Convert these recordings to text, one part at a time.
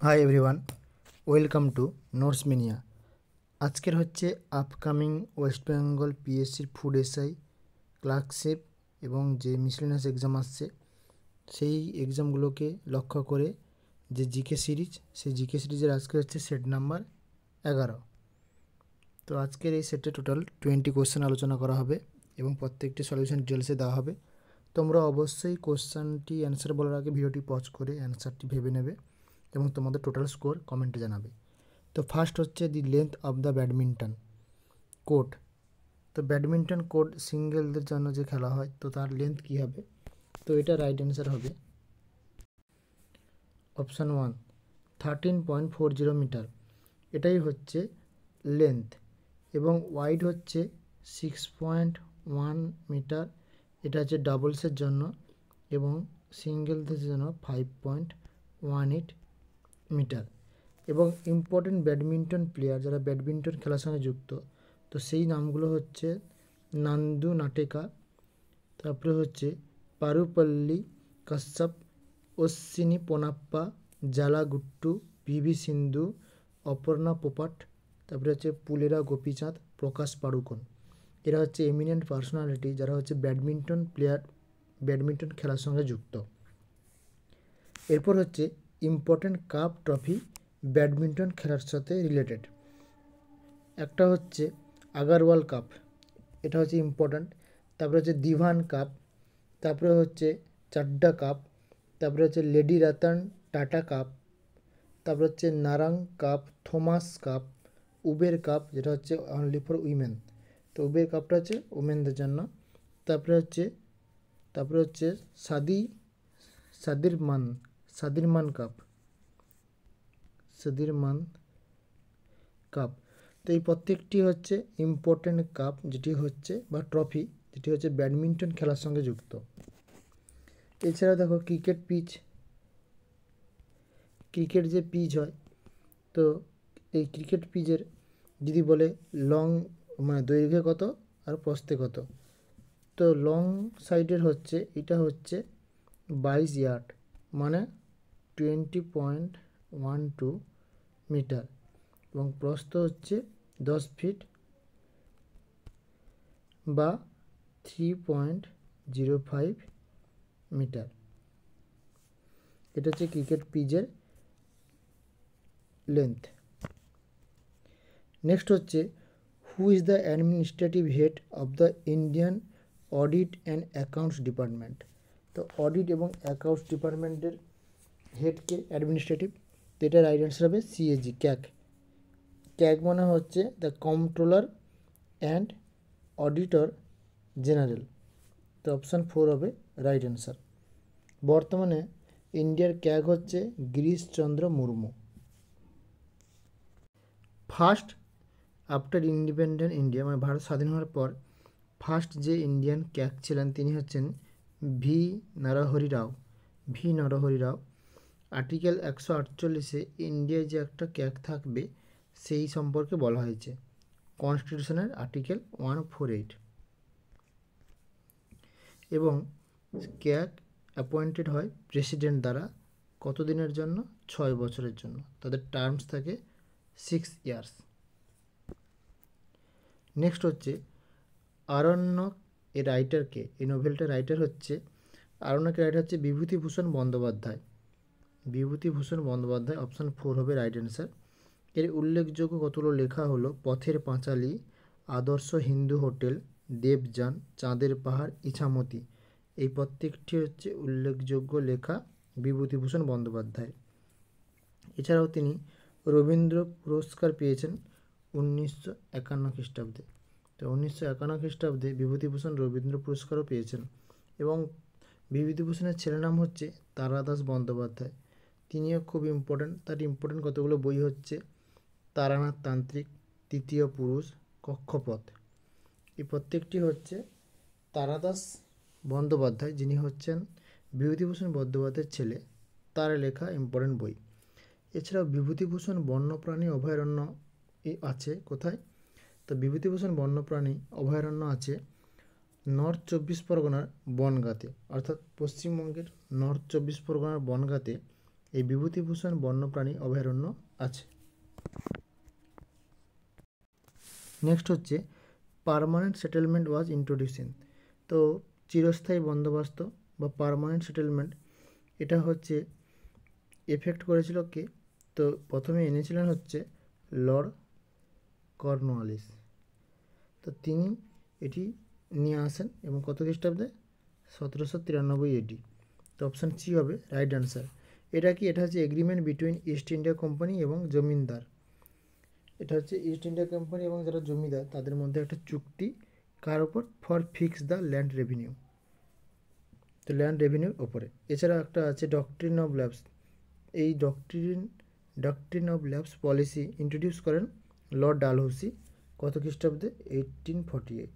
High everyone, welcome to notes মিনিয়া। আজকের হচ্ছে আপকামিং ওয়েস্ট বেঙ্গল পিএসসির ফুড এসআই, ক্লার্কশিপ এবং যে মিসলেনিয়াস এক্সাম আসছে সেই এক্সামগুলোকে লক্ষ্য করে যে জিকে সিরিজ, সেই জিকে সিরিজের আজকে হচ্ছে সেট নাম্বার 11। তো আজকের এই সেটে টোটাল 20 কোশ্চেন আলোচনা করা হবে এবং প্রত্যেকটি সলিউশন ডিটেলসে দেওয়া হবে। তোমরা অবশ্যই কোশ্চেনটি অ্যান্সার বলার আগে ভিডিওটি পজ করে অ্যান্সারটি ভেবে নেবে এবং তোমাদের টোটাল স্কোর কমেন্টে জানাবে। তো ফার্স্ট হচ্ছে দি length of the badminton court. তো ব্যাডমিন্টন কোর্ট সিঙ্গেলদের জন্য যে খেলা হয়, তো তার লেন্থ কী হবে? তো এটা রাইট অ্যান্সার হবে অপশান 1, 13.40 মিটার। এটাই হচ্ছে লেন্থ এবং ওয়াইড হচ্ছে 6.1 মিটার। এটা হচ্ছে ডাবলসের জন্য এবং সিঙ্গেলদের জন্য 5.18 মিটার। এবং ইম্পর্টেন্ট ব্যাডমিন্টন প্লেয়ার যারা ব্যাডমিন্টন খেলার সঙ্গে যুক্ত, তো সেই নামগুলো হচ্ছে নান্দু নাটেকা, তারপরে হচ্ছে পারুপল্লী কাশ্যপ, অশ্বিনী পোনাপ্পা, জালাগুট্টু, পিভি সিন্ধু, অপর্ণা পোপাট, তারপরে হচ্ছে পুলেরা গোপীচাঁদ, প্রকাশ পাড়ুকোন। এরা হচ্ছে এমিনেন্ট পার্সোনালিটি যারা হচ্ছে ব্যাডমিন্টন প্লেয়ার, ব্যাডমিন্টন খেলার সঙ্গে যুক্ত। এরপর হচ্ছে ইম্পর্টেন্ট কাপ ট্রফি ব্যাডমিন্টন খেলার সাথে রিলেটেড। একটা হচ্ছে আগারওয়াল কাপ, এটা হচ্ছে ইম্পর্ট্যান্ট। তারপরে হচ্ছে দিভান কাপ, তারপরে হচ্ছে চাড্ডা কাপ, তারপরে হচ্ছে লেডি রতন টাটা কাপ, তারপরে হচ্ছে Narang cup, Thomas cup, Uber cup যেটা হচ্ছে অনলি ফর উইমেন, তো উবের কাপটা হচ্ছে উমেনদের জন্য। তারপরে হচ্ছে সাদিরমান কাপ। তো এই প্রত্যেকটি হচ্ছে ইম্পর্টেন্ট কাপ যেটি হচ্ছে বা ট্রফি যেটি হচ্ছে ব্যাডমিন্টন খেলার সঙ্গে যুক্ত। এছাড়া দেখো ক্রিকেট যে পিচ হয়, তো এই ক্রিকেট পিচের যদি বলে লং মানে দৈর্ঘ্যে কত আর প্রস্থে কত, তো লং সাইডের হচ্ছে এটা হচ্ছে 22 ইয়ার্ড মানে 20.12 মিটার এবং প্রস্থ হচ্ছে 10 ফিট বা 3.05 মিটার। এটা হচ্ছে ক্রিকেট পিচের লেন্থ। নেক্সট হচ্ছে who is the administrative head of the Indian audit and accounts department. তো অডিট এবং অ্যাকাউন্টস ডিপার্টমেন্টের হেডকে অ্যাডমিনিস্ট্রেটিভ, তো এটা রাইট অ্যান্সার হবে সিএজি ক্যাগ মানে হচ্ছে the controller and auditor general. তো অপশান 4 হবে রাইট অ্যান্সার। বর্তমানে ইন্ডিয়ার ক্যাগ হচ্ছে Girishchandra Murmu. First after independent India মানে ভারত স্বাধীন হওয়ার পর ফার্স্ট যে ইন্ডিয়ান ক্যাগ ছিলেন তিনি হচ্ছেন ভি নরহরি রাও। আর্টিকেল 148-এ ইন্ডিয়ায় যে একটা ক্যাগ থাকবে সেই সম্পর্কে বলা হয়েছে, কনস্টিটিউশনের আর্টিকেল 148। এবং ক্যাগ অ্যাপয়েন্টেড হয় প্রেসিডেন্ট দ্বারা কতদিনের জন্য? 6 বছরের জন্য। তাদের টার্মস থাকে 6 ইয়ার্স। নেক্সট হচ্ছে আরণ্যক এর রাইটারকে, এই নোভেলটার রাইটার হচ্ছে আরণ্যকের রাইটার হচ্ছে বিভূতিভূষণ বন্দ্যোপাধ্যায়। অপশান 4 হবে রাইট অ্যান্সার। এর উল্লেখযোগ্য কতগুলো লেখা হলো পথের পাঁচালী, আদর্শ হিন্দু হোটেল, দেবযান, চাঁদের পাহাড়, ইছামতি। এই প্রত্যেকটি হচ্ছে উল্লেখযোগ্য লেখা বিভূতিভূষণ বন্দ্যোপাধ্যায়। এছাড়াও তিনি রবীন্দ্র পুরস্কার পেয়েছেন 1951 খ্রিস্টাব্দে। তো 1951 খ্রিস্টাব্দে বিভূতিভূষণ রবীন্দ্র পুরস্কারও পেয়েছেন। এবং বিভূতিভূষণের ছেলের নাম হচ্ছে তারাদাস বন্দ্যোপাধ্যায়, তিনিও খুব ইম্পর্ট্যান্ট। তার ইম্পর্ট্যান্ট কতগুলো বই হচ্ছে তারানাথ তান্ত্রিক, তৃতীয় পুরুষ, কক্ষপথ। এই প্রত্যেকটি হচ্ছে তারাদাস বন্দ্যোপাধ্যায় যিনি হচ্ছেন বিভূতিভূষণ বন্দ্যোপাধ্যায়ের ছেলে, তার লেখা ইম্পর্ট্যান্ট বই। এছাড়াও বিভূতিভূষণ বন্যপ্রাণী অভয়ারণ্য আছে কোথায়? তো বিভূতিভূষণ বন্যপ্রাণী অভয়ারণ্য আছে নর্থ 24 পরগনার বনগাঁতে, অর্থাৎ পশ্চিমবঙ্গের নর্থ 24 পরগনার বনগাঁতে এই বিভূতিভূষণ বন্যপ্রাণী অভয়ারণ্য আছে। নেক্সট হচ্ছে পার্মানেন্ট সেটেলমেন্ট ওয়াজ ইন্ট্রোডিউসিং। তো চিরস্থায়ী বন্দোবস্ত বা পার্মানেন্ট সেটেলমেন্ট এটা হচ্ছে এফেক্ট করেছিল কে? তো প্রথমে এনেছিলেন হচ্ছে লর্ড কর্নওয়ালিস। তো তিনি এটি নিয়ে আসেন এবং কত খ্রিস্টাব্দে? 1793 এডি। তো অপশান সি হবে রাইট অ্যান্সার। এটা কি? এটা হচ্ছে agreement between east India company এবং জমিদার। এটা হচ্ছে ইস্ট ইন্ডিয়া কোম্পানি এবং যারা জমিদার তাদের মধ্যে একটা চুক্তি, কার ওপর? For fix the land revenue. তো ল্যান্ড রেভিনিউর ওপরে। এছাড়া একটা আছে ডক্ট্রিন অফ ল্যাবস। এই doctrine of labs policy introduce করেন লর্ড ডালহৌসি কত খ্রিস্টাব্দে? 1848।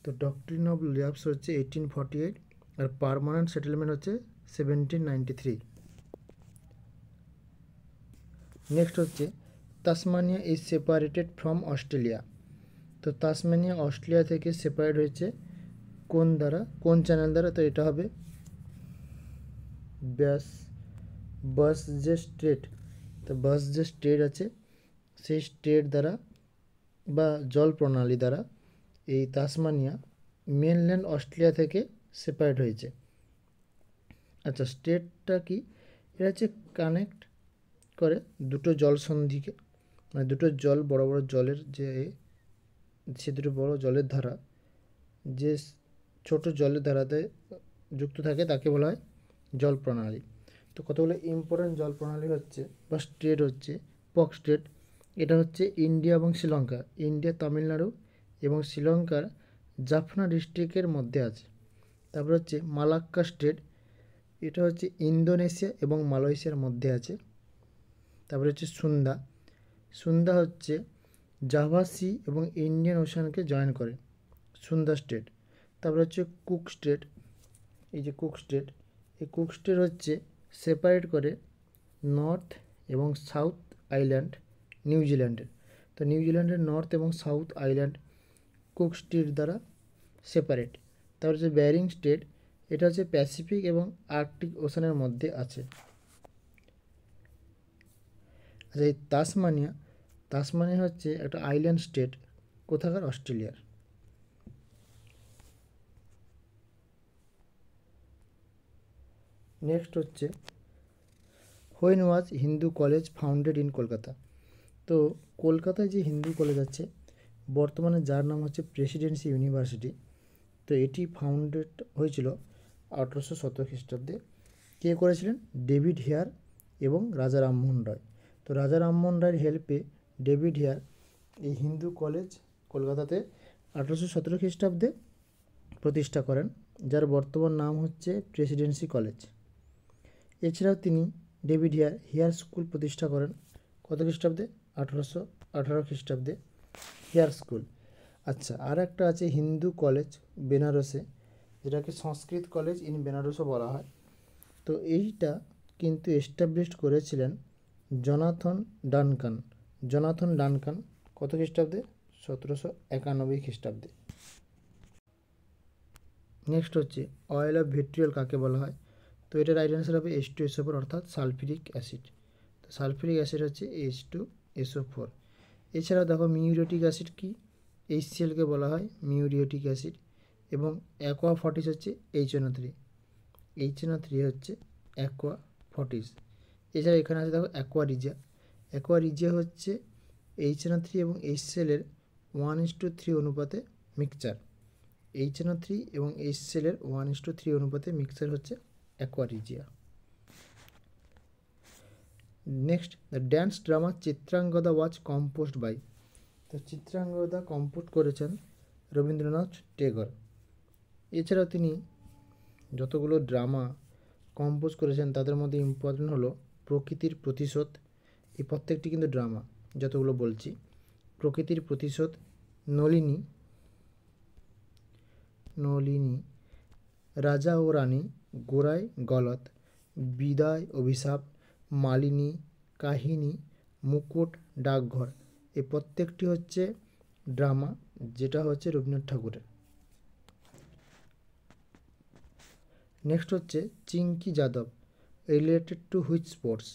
তো ডক্ট্রিন অফ ল্যাবস হচ্ছে 1848 আর পার্মানেন্ট সেটেলমেন্ট হচ্ছে 1793। নেক্সট হচ্ছে Tasmania is separated from Australia. তো তাসমানিয়া অস্ট্রেলিয়া থেকে সেপারেট হয়েছে কোন দ্বারা, কোন চ্যানেল দ্বারা? তো এটা হবে বাস যে স্ট্রেট। তো বাস যে স্ট্রেট আছে সেই স্ট্রেট দ্বারা বা জল প্রণালী দ্বারা এই তাসমানিয়া মেনল্যান্ড অস্ট্রেলিয়া থেকে সেপারেট হয়েছে। আচ্ছা, স্ট্রেটটা কি? এটা হচ্ছে কানেক্ট করে দুটো জল সন্ধিকে, মানে দুটো জল বড় বড় জলের যে সে দুটো বড় জলের ধারা যে ছোট জলের ধারাতে যুক্ত থাকে তাকে বলা হয় জল প্রণালী। তো কতগুলো ইম্পর্টেন্ট জল প্রণালী হচ্ছে বা স্টেট হচ্ছে পক স্টেট। এটা হচ্ছে ইন্ডিয়া এবং শ্রীলঙ্কা, ইন্ডিয়া তামিলনাড়ু এবং শ্রীলঙ্কার জাফনা ডিস্ট্রিক্টের মধ্যে আছে। তারপর হচ্ছে মালাক্কা স্টেট, এটা হচ্ছে ইন্দোনেশিয়া এবং মালয়েশিয়ার মধ্যে আছে। তারপরে হচ্ছে সুন্দা হচ্ছে জাভা সি এবং ইন্ডিয়ান ওশানকে জয়েন করে, সুন্দা স্টেট। তারপরে হচ্ছে কুক স্টেট, এই যে কুক স্টেট, এই কুক স্টেট হচ্ছে সেপারেট করে নর্থ এবং সাউথ আইল্যান্ড নিউজিল্যান্ডের। তো নিউজিল্যান্ডের নর্থ এবং সাউথ আইল্যান্ড কুক স্টেট দ্বারা সেপারেট। তারপর হচ্ছে ব্যারিং স্টেট, এটা হচ্ছে প্যাসিফিক এবং আর্কটিক ওশানের মধ্যে আছে। আচ্ছা, এই তাসমানিয়া হচ্ছে একটা আইল্যান্ড স্টেট, কোথাকার? অস্ট্রেলিয়ার। নেক্সট হচ্ছে when was Hindu college founded in Kolkata. তো কলকাতায় যে হিন্দু কলেজ আছে বর্তমানে যার নাম হচ্ছে প্রেসিডেন্সি ইউনিভার্সিটি, তো এটি ফাউন্ডেড হয়েছিল 1817 খ্রিস্টাব্দে। কে করেছিলেন? ডেভিড হেয়ার এবং রাজা রামমোহন রায়। তো রাজা রামমোহন রায়ের হেল্পে ডেভিড হেয়ার এই হিন্দু কলেজ কলকাতাতে 1817 খ্রিস্টাব্দে প্রতিষ্ঠা করেন, যার বর্তমান নাম হচ্ছে প্রেসিডেন্সি কলেজ। এছাড়াও তিনি ডেভিড হেয়ার স্কুল প্রতিষ্ঠা করেন কত খ্রিস্টাব্দে? 1818 খ্রিস্টাব্দে হেয়ার স্কুল। আচ্ছা, আর একটা আছে হিন্দু কলেজ বেনারসে, যেটাকে সংস্কৃত কলেজ ইন বেনারসও বলা হয়। তো এইটা কিন্তু এস্টাবলিশড করেছিলেন জনাথন ডানকান কত খ্রিস্টাব্দে? 1791 খ্রিস্টাব্দে। নেক্সট হচ্ছে অয়েল অফ ভিট্রিয়ল কাকে বলা হয়? তো এটা রাইট অ্যান্সার হবে H2SO4 অর্থাৎ সালফিউরিক অ্যাসিড। তো সালফিউরিক অ্যাসিড হচ্ছে H2SO4। এছাড়াও দেখো মিউরিয়েটিক অ্যাসিড কি? HCl-কে বলা হয় মিউরিয়েটিক অ্যাসিড। এবং অ্যাকোয়া ফর্টিস হচ্ছে HNO3 হচ্ছে অ্যাকোয়া ফর্টিস। এছাড়া এখানে আছে দেখো অ্যাকোয়ারিজিয়া হচ্ছে HNO3 এবং HCl-এর 1:3 অনুপাতে মিক্সচার। HNO3 এবং HCl-এর 1:3 অনুপাতে মিক্সচার হচ্ছে aqua regia. Next, the dance drama Chitrangada was composed by. তো চিত্রাঙ্গদা কম্পোজ করেছেন রবীন্দ্রনাথ টেগর। এছাড়াও তিনি যতগুলো ড্রামা কম্পোজ করেছেন তাদের মধ্যে ইম্পর্টেন্ট হলো প্রকৃতির প্রতিশোধ। এই প্রত্যেকটি কিন্তু ড্রামা যতগুলো বলছি, প্রকৃতির প্রতিশোধ, নলিনী, রাজা ও রানী, গোড়ায় গলদ, বিদায় অভিশাপ, মালিনী, কাহিনী, মুকুট, ডাকঘর, এই প্রত্যেকটি হচ্ছে ড্রামা যেটা হচ্ছে রবীন্দ্রনাথ ঠাকুরের। নেক্সট হচ্ছে Chinki Yadav. Related to which sports?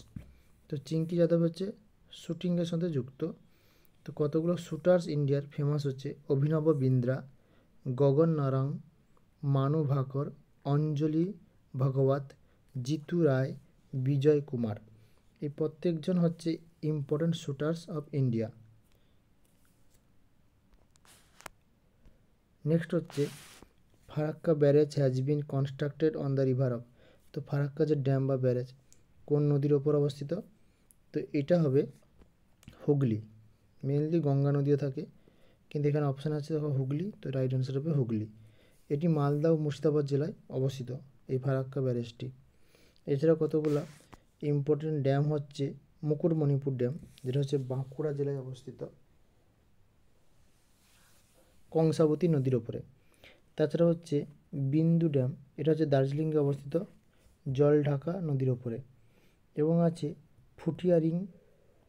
তো চিঙ্কি যাদব হচ্ছে শ্যুটিংয়ের সাথে যুক্ত। তো কতগুলো শ্যুটার্স ইন্ডিয়ার ফেমাস হচ্ছে অভিনব বিন্দ্রা, গগন নারাং, মানু ভাকর, অঞ্জলি ভগবত, জিতু রায়, বিজয় কুমার। এই প্রত্যেকজন হচ্ছে ইম্পর্টেন্ট শ্যুটার্স অফ ইন্ডিয়া। নেক্সট হচ্ছে Farakka barrage has been constructed on the river of. তো ফারাক্কা যে ড্যাম বা ব্যারেজ কোন নদীর ওপর অবস্থিত? তো এটা হবে হুগলি। মেনলি গঙ্গা নদীও থাকে, কিন্তু এখানে অপশান আছে দেখো হুগলি, তো রাইট অ্যান্সার হবে হুগলি। এটি মালদা ও মুর্শিদাবাদ জেলায় অবস্থিত এই ফারাক্কা ব্যারেজটি। এছাড়া কতগুলো ইম্পর্টেন্ট ড্যাম হচ্ছে মুকুটমণিপুর ড্যাম, যেটা হচ্ছে বাঁকুড়া জেলায় অবস্থিত কংসাবতী নদীর ওপরে। তাছাড়া হচ্ছে বিন্দু ড্যাম, এটা হচ্ছে দার্জিলিংয়ে অবস্থিত জলঢাকা নদীর ওপরে। এবং আছে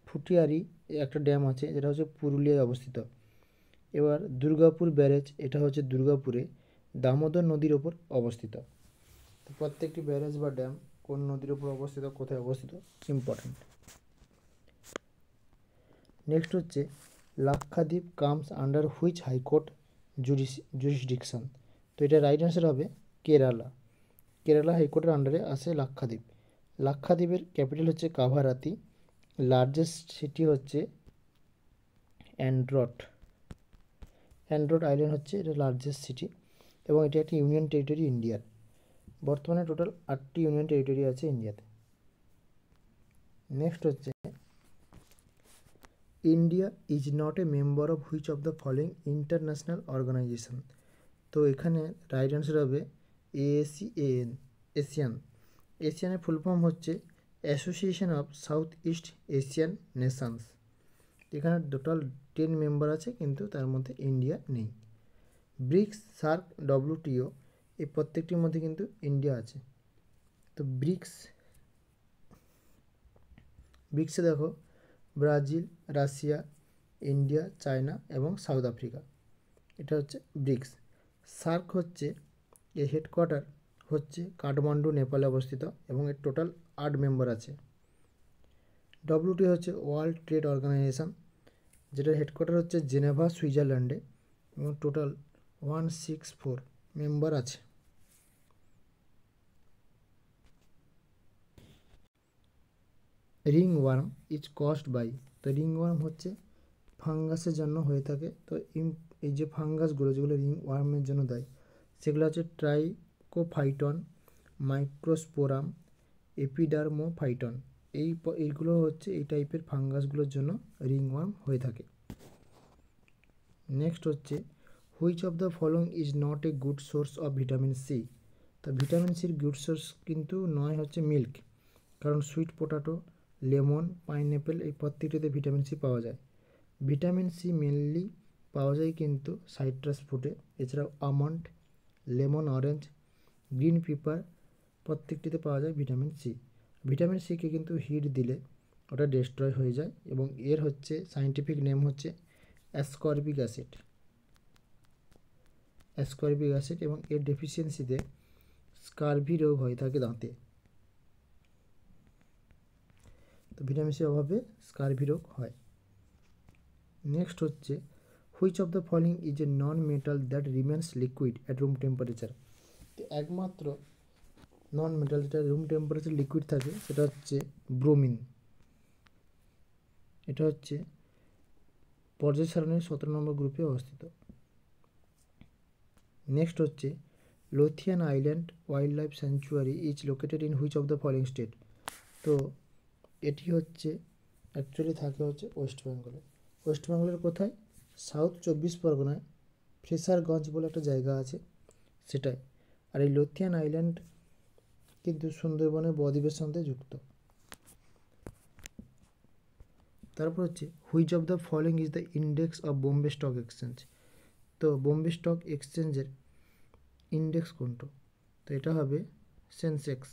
ফুটিয়ারি একটা ড্যাম আছে, যেটা হচ্ছে পুরুলিয়ায় অবস্থিত। এবার দুর্গাপুর ব্যারেজ, এটা হচ্ছে দুর্গাপুরে দামোদর নদীর ওপর অবস্থিত। তো প্রত্যেকটি ব্যারেজ বা ড্যাম কোন নদীর ওপর অবস্থিত, কোথায় অবস্থিত, ইম্পর্ট্যান্ট। নেক্সট হচ্ছে Lakshadweep comes under which high court jurisdiction? তো এটা রাইট অ্যান্সার হবে কেরালা। কেরালা হাইকোর্টের আন্ডারে আসে লাক্ষাদ্বীপ। লাক্ষাদ্বীপের ক্যাপিটাল হচ্ছে কাভারাতি, লার্জেস্ট সিটি হচ্ছে অ্যান্ড্রট আইল্যান্ড হচ্ছে এটা লার্জেস্ট সিটি, এবং এটা একটি ইউনিয়ন টেরিটরি ইন্ডিয়ার। বর্তমানে টোটাল 8টি ইউনিয়ন টেরিটরি আছে ইন্ডিয়াতে। নেক্সট হচ্ছে India is not a member of which of the following international organisation? তো এখানে রাইট অ্যান্সার হবে এশিয়ান। এশিয়ানের ফুল ফর্ম হচ্ছে Association of South East Asian Nations. এখানে টোটাল 10 মেম্বার আছে, কিন্তু তার মধ্যে ইন্ডিয়া নেই। ব্রিক্স, সার্ক, ডব্লিউটিও এই প্রত্যেকটির মধ্যে কিন্তু ইন্ডিয়া আছে। তো ব্রিক্সে দেখো ব্রাজিল, রাশিয়া, ইন্ডিয়া, চায়না এবং সাউথ আফ্রিকা, এটা হচ্ছে ব্রিক্স। সার্ক হচ্ছে এর হেডকোয়ার্টার হচ্ছে কাঠমান্ডু, নেপালে অবস্থিত, এবং এর টোটাল 8 মেম্বার আছে। ডব্লিউটিও হচ্ছে ওয়ার্ল্ড ট্রেড অর্গানাইজেশন, যেটার হেডকোয়ার্টার হচ্ছে জেনেভা, সুইজারল্যান্ডে, এবং টোটাল 164 মেম্বার আছে। Ringworm is caused by. তো রিং ওয়ার্ম হচ্ছে ফাঙ্গাসের জন্য হয়ে থাকে। তো এই যে ফাঙ্গাসগুলো যেগুলো রিং ওয়ার্মের জন্য দেয়, সেগুলো হচ্ছে ট্রাইকোফাইটন, মাইক্রোস্পোরাম, এপিডার্মোফাইটন। এইগুলো হচ্ছে এই টাইপের ফাঙ্গাসগুলোর জন্য রিং ওয়ার্ম হয়ে থাকে। নেক্সট হচ্ছে which of the following is not a good source of vitamin C? তো ভিটামিন সির গুড সোর্স কিন্তু নয় হচ্ছে মিল্ক, কারণ সুইট পটাটো, লেমন, পাইনঅ্যাপেল এই প্রত্যেকটিতে ভিটামিন সি পাওয়া যায়। ভিটামিন সি মেনলি পাওয়া যায় কিন্তু সাইট্রাস ফ্রুটে, এছাড়াও almond, lemon, orange, green pepper প্রত্যেকটিতে পাওয়া যায় ভিটামিন সি। ভিটামিন সিকে কিন্তু হিট দিলে ওটা ডিস্ট্রয় হয়ে যায়, এবং এর হচ্ছে সায়েন্টিফিক নেম হচ্ছে অ্যাসকর্বিক অ্যাসিড। এবং এর ডেফিসিয়েন্সিতে স্কারভি রোগ হয়ে থাকে দাঁতে। তো ভিটামিন সির অভাবে স্কারভি রোগ হয়। নেক্সট হচ্ছে which of the following is a non metal that remains liquid at room temperature? তো একমাত্র নন মেটাল যেটা রুম টেম্পারেচার লিকুইড থাকে সেটা হচ্ছে ব্রোমিন। এটা হচ্ছে পর্যায় সারণীর 17 নম্বর গ্রুপে অবস্থিত। নেক্সট হচ্ছে Lothian island wild life sanctuary is located in which of the following state? তো এটি হচ্ছে অ্যাকচুয়ালি থাকে হচ্ছে ওয়েস্ট বেঙ্গলের কোথায়? সাউথ 24 পরগনায় ফ্রেসারগঞ্জ বলে একটা জায়গা আছে সেটাই। আর এই লোথিয়ান আইল্যান্ড কিন্তু সুন্দরবনের বদ্বীপের সাথে যুক্ত। তারপর হচ্ছে which of the following is the index of Bombay stock exchange? তো বোম্বে স্টক এক্সচেঞ্জের ইন্ডেক্স কোনটা? তো এটা হবে সেন্সেক্স।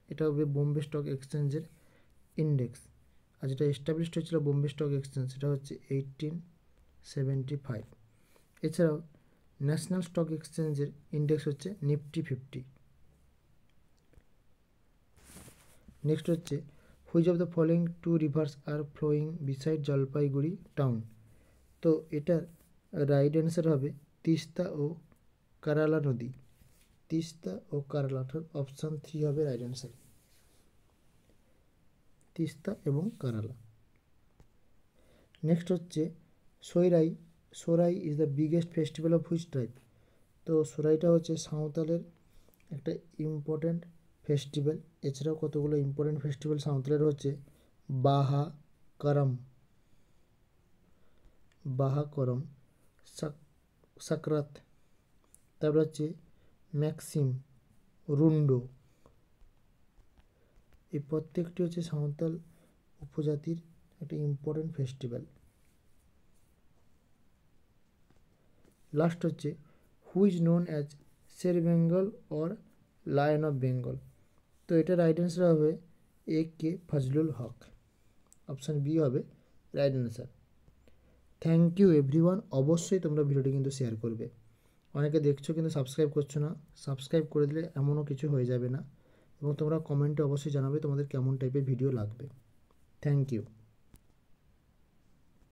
এটা হবে বোম্বে স্টক এক্সচেঞ্জের ইন্ডেক্স। আর যেটা এস্টাবলিশড হয়েছিল বোম্বে স্টক এক্সচেঞ্জ সেটা হচ্ছে 1875। এছাড়াও ন্যাশনাল স্টক এক্সচেঞ্জের ইন্ডেক্স হচ্ছে নিফটি 50। নেক্সট হচ্ছে which of the following two rivers are flowing beside Jalpaiguri town. তো এটার রাইট অ্যান্সার হবে তিস্তা ও কারালা নদী। তিস্তা ও কারালা, অর্থাৎ অপশান 3 হবে রাইট অ্যান্সার, তিস্তা এবং কারালা। নেক্সট হচ্ছে Sohrai is the biggest festival of which tribe. তো সোরাইটা হচ্ছে সাঁওতালের একটা ইম্পর্ট্যান্ট ফেস্টিভ্যাল। এছাড়াও কতগুলো ইম্পর্ট্যান্ট ফেস্টিভ্যাল সাঁওতালের হচ্ছে বাহা করম, সাকরাত, তারপর হচ্ছে ম্যাক্সিম, রুন্ডো। এই প্রত্যেকটি হচ্ছে সাঁওতাল উপজাতির একটা ইম্পর্ট্যান্ট ফেস্টিভ্যাল। লাস্ট হচ্ছে who is known as Sher Bengal or lion of Bengal. তো এটা রাইট অ্যান্সার হবে K Fazlul Huq, option B হবে right answer. Thank you everyone. অবশ্যই তোমরা ভিডিওটি কিন্তু শেয়ার করবে। অনেকে দেখছো কিন্তু সাবস্ক্রাইব করছো না, সাবস্ক্রাইব করে দিলে এমনও কিছু হয়ে যাবে না। এবং তোমরা কমেন্টে অবশ্যই জানাবে তোমাদের কেমন টাইপের ভিডিও লাগবে। Thank you.